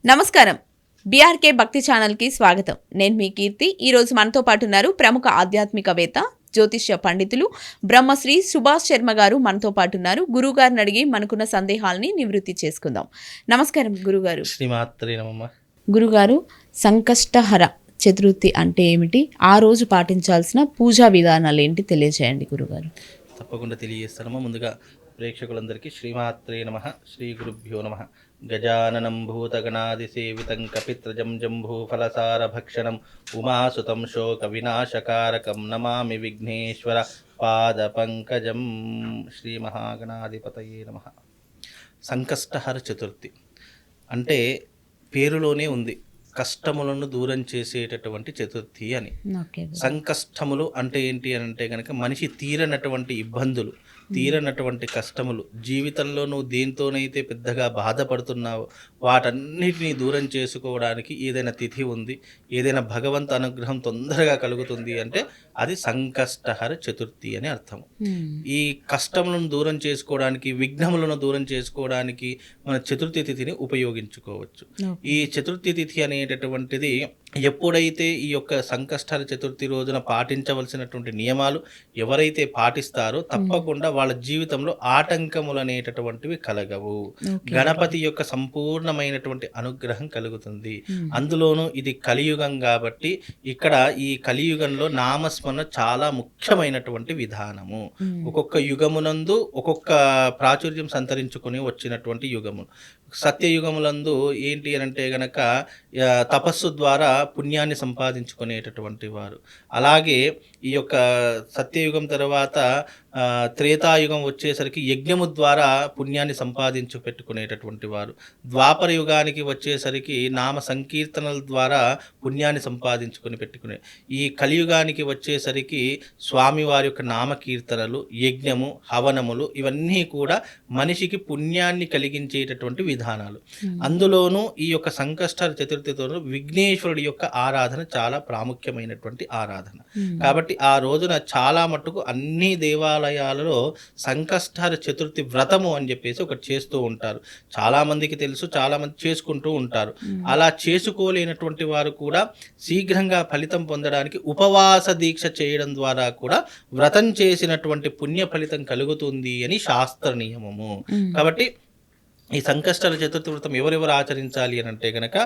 నమస్కారం. బీఆర్కే భక్తి ఛానల్కి స్వాగతం. నేను మీ కీర్తి. ఈరోజు మనతో పాటు ఉన్నారు ప్రముఖ ఆధ్యాత్మికవేత్త, జ్యోతిష్య పండితులు బ్రహ్మశ్రీ సుభాష్ శర్మ గారు మనతో పాటు ఉన్నారు. గురుగారిని అడిగి మనకున్న సందేహాలని నివృత్తి చేసుకుందాం. నమస్కారం గురుగారు. శ్రీమాత్రే నమః. గురుగారు, సంకష్టహర చతుర్థి అంటే ఏమిటి? ఆ రోజు పాటించాల్సిన పూజా విధానాలు ఏంటి తెలియజేయండి గురుగారు. తప్పకుండా తెలియజేస్తానమ్మా. ముందుగా ప్రేక్షకులందరికీ శ్రీమాత్రే నమః, శ్రీ గురుభ్యో నమః. గజాననం భూతగణాదిసేవితం కపిత్రజం జంబూఫలసారభక్షణం ఉమాసుతం శోక వినాశకారకం నమామి విఘ్నేశ్వర పాదపంకజం. శ్రీ మహాగణాధిపతయే నమః. సంకష్టహర చతుర్థి అంటే పేరులోనే ఉంది, కష్టములను దూరం చేసేటటువంటి చతుర్థి అని. సంకష్టములు అంటే ఏంటి అని అంటే కనుక మనిషి తీరనటువంటి ఇబ్బందులు, తీరనటువంటి కష్టములు, జీవితంలో నువ్వు దేంతోనైతే పెద్దగా బాధపడుతున్నావో వాటన్నిటినీ దూరం చేసుకోవడానికి ఏదైనా తిథి ఉంది, ఏదైనా భగవంతు అనుగ్రహం తొందరగా కలుగుతుంది అంటే అది సంకష్టహర చతుర్థి అని అర్థం. ఈ కష్టములను దూరం చేసుకోవడానికి, విఘ్నములను దూరం చేసుకోవడానికి మన చతుర్థి తిథిని ఉపయోగించుకోవచ్చు. ఈ చతుర్థి తిథి అనేటటువంటిది ఎప్పుడైతే ఈ యొక్క సంకష్టహర చతుర్థి రోజున పాటించవలసినటువంటి నియమాలు ఎవరైతే పాటిస్తారో తప్పకుండా వాళ్ళ జీవితంలో ఆటంకములు అనేటటువంటివి కలగవు. గణపతి యొక్క సంపూర్ణమైనటువంటి అనుగ్రహం కలుగుతుంది. అందులోనూ ఇది కలియుగం కాబట్టి ఇక్కడ ఈ కలియుగంలో నామస్మరణ చాలా ముఖ్యమైనటువంటి విధానము. ఒక్కొక్క యుగమునందు ఒక్కొక్క ప్రాచుర్యం సంతరించుకుని వచ్చినటువంటి యుగము. సత్యయుగములందు ఏంటి అని అంటే గనక తపస్సు ద్వారా పుణ్యాన్ని సంపాదించుకునేటటువంటి వారు. అలాగే ఈ యొక్క సత్యయుగం తర్వాత త్రేతాయుగం వచ్చేసరికి యజ్ఞము ద్వారా పుణ్యాన్ని సంపాదించు పెట్టుకునేటటువంటి వారు. ద్వాపర యుగానికి వచ్చేసరికి నామ సంకీర్తనల ద్వారా పుణ్యాన్ని సంపాదించుకొని పెట్టుకునే. ఈ కలియుగానికి వచ్చేసరికి స్వామివారి యొక్క నామకీర్తనలు, యజ్ఞము, హవనములు ఇవన్నీ కూడా మనిషికి పుణ్యాన్ని కలిగించేటటువంటి విధానాలు. అందులోనూ ఈ యొక్క సంకష్టహర చతుర్థితో విఘ్నేశ్వరుడి యొక్క ఆరాధన చాలా ప్రాముఖ్యమైనటువంటి ఆరాధన. కాబట్టి ఆ రోజున చాలా మట్టుకు అన్ని దేవాలయాలలో సంకష్టహర చతుర్థి వ్రతము అని చెప్పేసి ఒకటి చేస్తూ ఉంటారు. చాలా మందికి తెలుసు, చాలా మంది చేసుకుంటూ ఉంటారు. అలా చేసుకోలేనటువంటి వారు కూడా శీఘ్రంగా ఫలితం పొందడానికి ఉపవాస దీక్ష చేయడం ద్వారా కూడా వ్రతం చేసినటువంటి పుణ్య ఫలితం కలుగుతుంది అని శాస్త్ర నియమము. కాబట్టి ఈ సంకష్టహర చతుర్థి వ్రతం ఎవరెవరు ఆచరించాలి అని అంటే గనక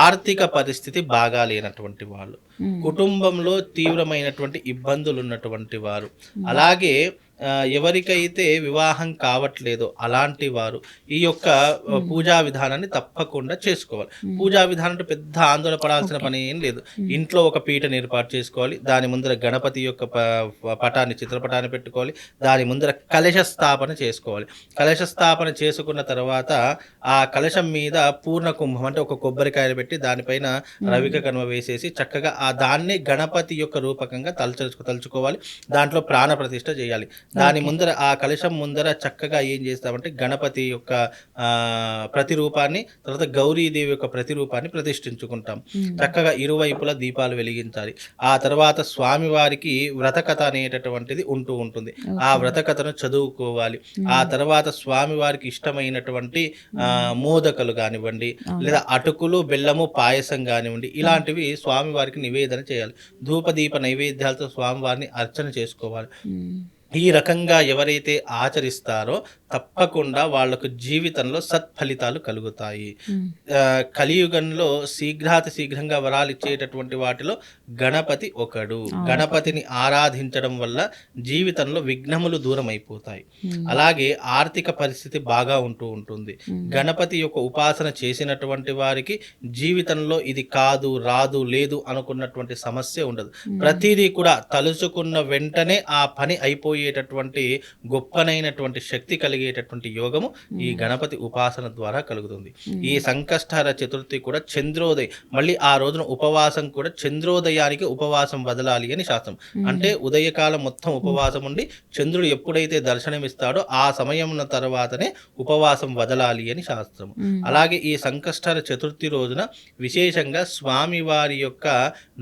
ఆర్థిక పరిస్థితి బాగా లేనటువంటి వాళ్ళు, కుటుంబంలో తీవ్రమైనటువంటి ఇబ్బందులు ఉన్నటువంటి వారు, అలాగే ఎవరికైతే వివాహం కావట్లేదో అలాంటి వారు ఈ యొక్క పూజా విధానాన్ని తప్పకుండా చేసుకోవాలి. పూజా విధానం అంటే పెద్ద ఆందోళన పడాల్సిన పని ఏం లేదు. ఇంట్లో ఒక పీటను ఏర్పాటు చేసుకోవాలి, దాని ముందర గణపతి యొక్క పటాన్ని, చిత్రపటాన్ని పెట్టుకోవాలి, దాని ముందర కలశ స్థాపన చేసుకోవాలి. కలశ స్థాపన చేసుకున్న తర్వాత ఆ కలశం మీద పూర్ణ కుంభం అంటే ఒక కొబ్బరికాయలు పెట్టి దానిపైన రవిక కనుమ వేసేసి చక్కగా ఆ దాన్ని గణపతి యొక్క రూపకంగా తలుచుకోవాలి. దాంట్లో ప్రాణ ప్రతిష్ఠ చేయాలి. దాని ముందర ఆ కలశం ముందర చక్కగా ఏం చేస్తామంటే గణపతి యొక్క ప్రతిరూపాన్ని, తర్వాత గౌరీదేవి యొక్క ప్రతిరూపాన్ని ప్రతిష్ఠించుకుంటాం. చక్కగా ఇరువైపులా దీపాలు వెలిగించాలి. ఆ తర్వాత స్వామివారికి వ్రతకథ అనేటటువంటిది ఉంటూ ఉంటుంది. ఆ వ్రతకథను చదువుకోవాలి. ఆ తర్వాత స్వామివారికి ఇష్టమైనటువంటి మోదకలు కానివ్వండి, లేదా అటుకులు, బెల్లము, పాయసం కానివ్వండి, ఇలాంటివి స్వామివారికి నివేదన చేయాలి. ధూపదీప నైవేద్యాలతో స్వామివారిని అర్చన చేసుకోవాలి. ఈ రకంగా ఎవరైతే ఆచరిస్తారో తప్పకుండా వాళ్లకు జీవితంలో సత్ఫలితాలు కలుగుతాయి. కలియుగంలో శీఘ్రాతి శీఘ్రంగా వరాలు ఇచ్చేటటువంటి వాటిలో గణపతి ఒకడు. గణపతిని ఆరాధించడం వల్ల జీవితంలో విఘ్నములు దూరం అయిపోతాయి. అలాగే ఆర్థిక పరిస్థితి బాగా ఉంటూ ఉంటుంది. గణపతి యొక్క ఉపాసన చేసినటువంటి వారికి జీవితంలో ఇది కాదు, రాదు, లేదు అనుకున్నటువంటి సమస్య ఉండదు. ప్రతిదీ కూడా తలుచుకున్న వెంటనే ఆ పని అయిపోయేటటువంటి గొప్పనైనటువంటి శక్తి కలిగేటటువంటి యోగము ఈ గణపతి ఉపాసన ద్వారా కలుగుతుంది. ఈ సంకష్టహర చతుర్థి కూడా చంద్రోదయం, మళ్ళీ ఆ రోజున ఉపవాసం కూడా చంద్రోదయానికి ఉపవాసం వదలాలి అని శాస్త్రం. అంటే ఉదయకాలం మొత్తం ఉపవాసం ఉండి చంద్రుడు ఎప్పుడైతే దర్శనమిస్తాడో ఆ సమయం తర్వాతనే ఉపవాసం వదలాలి అని శాస్త్రం. అలాగే ఈ సంకష్టహర చతుర్థి రోజున విశేషంగా స్వామివారి యొక్క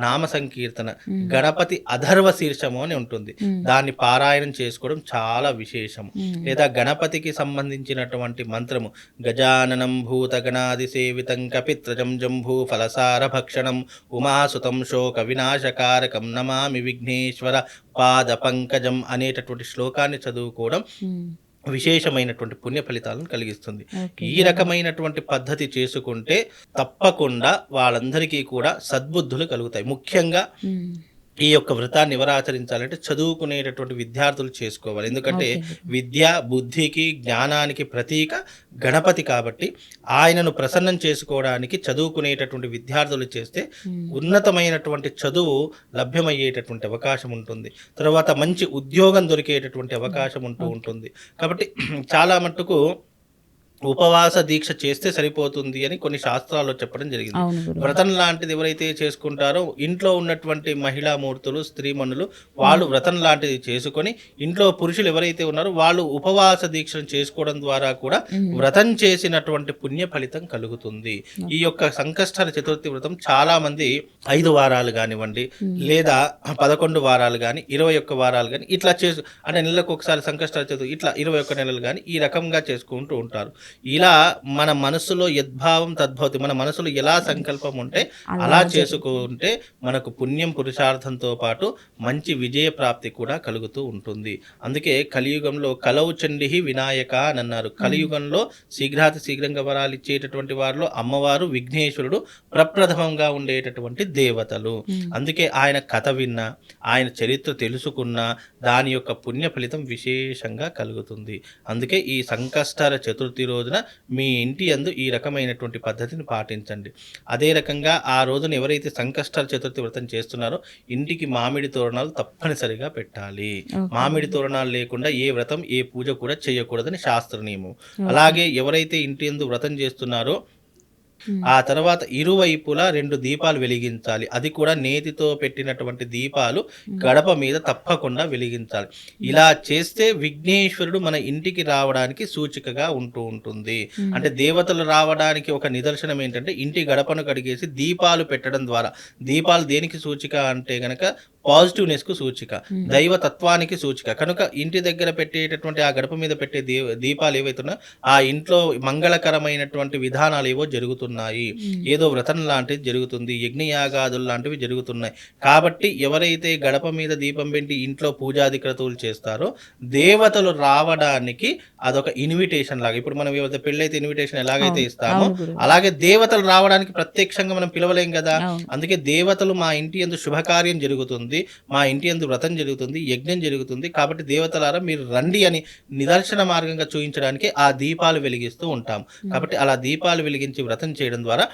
నామ సంకీర్తన, గణపతి అధర్వ శీర్షము అని ఉంటుంది. దాన్ని పారాయణం చేసుకోవడం చాలా విశేషం. లేదా గణపతి గణపతికి సంబంధించినటువంటి మంత్రము గజాననం భూతగణాది సేవితం కపిత్రజం జంభూ ఫలసార భక్షణం ఉమాసుతం శోక వినాశకారకం నమామి విఘ్నేశ్వర పాద పంకజం అనేటటువంటి శ్లోకాన్ని చదువుకోవడం విశేషమైనటువంటి పుణ్య ఫలితాలను కలిగిస్తుంది. ఈ రకమైనటువంటి పద్ధతి చేసుకుంటే తప్పకుండా వాళ్ళందరికీ కూడా సద్బుద్ధులు కలుగుతాయి. ముఖ్యంగా ఈ యొక్క వ్రతాన్ని ఎవరు ఆచరించాలంటే చదువుకునేటటువంటి విద్యార్థులు చేసుకోవాలి. ఎందుకంటే విద్య బుద్ధికి జ్ఞానానికి ప్రతీక గణపతి కాబట్టి ఆయనను ప్రసన్నం చేసుకోవడానికి చదువుకునేటటువంటి విద్యార్థులు చేస్తే ఉన్నతమైనటువంటి చదువు లభ్యమయ్యేటటువంటి అవకాశం ఉంటుంది. తర్వాత మంచి ఉద్యోగం దొరికేటటువంటి అవకాశం ఉంటుంది. కాబట్టి చాలా మట్టుకు ఉపవాస దీక్ష చేస్తే సరిపోతుంది అని కొన్ని శాస్త్రాల్లో చెప్పడం జరిగింది. వ్రతం లాంటిది ఎవరైతే చేసుకుంటారో ఇంట్లో ఉన్నటువంటి మహిళా మూర్తులు స్త్రీమణులు వాళ్ళు వ్రతం లాంటిది చేసుకొని ఇంట్లో పురుషులు ఎవరైతే ఉన్నారో వాళ్ళు ఉపవాస దీక్షను చేసుకోవడం ద్వారా కూడా వ్రతం చేసినటువంటి పుణ్య ఫలితం కలుగుతుంది. ఈ యొక్క సంకష్టహర చతుర్థి వ్రతం చాలా మంది 5 వారాలు కానివ్వండి లేదా 11 వారాలు కానీ 21 వారాలు కానీ ఇట్లా అంటే నెలకు ఒకసారి సంకష్టహర చతుర్థి ఇట్లా 21 నెలలు కానీ ఈ రకంగా చేసుకుంటూ ఉంటారు. ఇలా మన మనసులో యద్భావం తద్భవతి, మన మనసులో ఎలా సంకల్పం ఉంటే అలా చేసుకుంటే మనకు పుణ్యం పురుషార్థంతో పాటు మంచి విజయ ప్రాప్తి కూడా కలుగుతూ ఉంటుంది. అందుకే కలియుగంలో కలవు చండి వినాయక అని అన్నారు. కలియుగంలో శీఘ్రాతి శీఘ్రంగా వరాలు ఇచ్చేటటువంటి వారిలో అమ్మవారు విఘ్నేశ్వరుడు ప్రప్రథమంగా ఉండేటటువంటి దేవతలు. అందుకే ఆయన కథ విన్నా ఆయన చరిత్ర తెలుసుకున్నా దాని యొక్క పుణ్య ఫలితం విశేషంగా కలుగుతుంది. అందుకే ఈ సంకష్టహర చతుర్థి రోజున మీ ఇంటి యందు ఈ రకమైనటువంటి పద్ధతిని పాటించండి. అదే రకంగా ఆ రోజున ఎవరైతే సంకష్టహర చతుర్థి వ్రతం చేస్తున్నారో ఇంటికి మామిడి తోరణాలు తప్పనిసరిగా పెట్టాలి. మామిడి తోరణాలు లేకుండా ఏ వ్రతం ఏ పూజ కూడా చేయకూడదని శాస్త్ర నియమం. అలాగే ఎవరైతే ఇంటి యందు వ్రతం చేస్తున్నారో ఆ తర్వాత ఇరువైపులా 2 దీపాలు వెలిగించాలి. అది కూడా నేతితో పెట్టినటువంటి దీపాలు గడప మీద తప్పకుండా వెలిగించాలి. ఇలా చేస్తే విఘ్నేశ్వరుడు మన ఇంటికి రావడానికి సూచికగా ఉంటుంది. అంటే దేవతలు రావడానికి ఒక నిదర్శనం ఏంటంటే ఇంటి గడపను కడిగేసి దీపాలు పెట్టడం ద్వారా. దీపాలు దేనికి సూచిక అంటే గనక పాజిటివ్నెస్ కు సూచిక, దైవతత్వానికి సూచిక. కనుక ఇంటి దగ్గర పెట్టేటటువంటి ఆ గడప మీద పెట్టే దీపాలు ఏవైతున్నాయో ఆ ఇంట్లో మంగళకరమైనటువంటి విధానాలు ఏవో జరుగుతున్నాయి. ఏదో వ్రతం లాంటిది జరుగుతుంది, యజ్ఞయాగాదులు లాంటివి జరుగుతున్నాయి. కాబట్టి ఎవరైతే గడప మీద దీపం పెట్టి ఇంట్లో పూజాది క్రతువులు చేస్తారో దేవతలు రావడానికి అదొక ఇన్విటేషన్ లాగా. ఇప్పుడు మనం ఏవైతే పెళ్ళైతే ఇన్విటేషన్ ఎలాగైతే ఇస్తామో అలాగే దేవతలు రావడానికి ప్రత్యక్షంగా మనం పిలవలేం కదా. అందుకే దేవతలు మా ఇంటి యందు శుభకార్యం జరుగుతుంది, మా ఇంటి యందు వ్రతం జరుగుతుంది, యజ్ఞం జరుగుతుంది, కాబట్టి దేవతలారా మీరు రండి అని నిదర్శన మార్గంగా చూపించడానికి ఆ దీపాలు వెలిగిస్తూ ఉంటాం. కాబట్టి అలా దీపాలు వెలిగించి వ్రతం చేయడం ద్వారా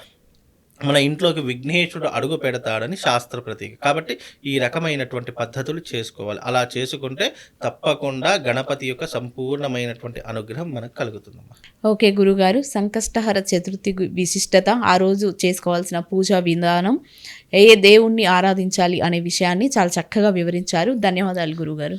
మన ఇంట్లోకి విఘ్నేశ్వరుడు అడుగు పెడతాడని శాస్త్ర ప్రతీక. కాబట్టి ఈ రకమైనటువంటి పద్ధతులు చేసుకోవాలి. అలా చేసుకుంటే తప్పకుండా గణపతి యొక్క సంపూర్ణమైనటువంటి అనుగ్రహం మనకు కలుగుతుందమ్మా. ఓకే గురుగారు, సంకష్టహర చతుర్థి విశిష్టత, ఆ రోజు చేసుకోవాల్సిన పూజా విధానం, ఏ దేవుణ్ణి ఆరాధించాలి అనే విషయాన్ని చాలా చక్కగా వివరించారు. ధన్యవాదాలు గురుగారు.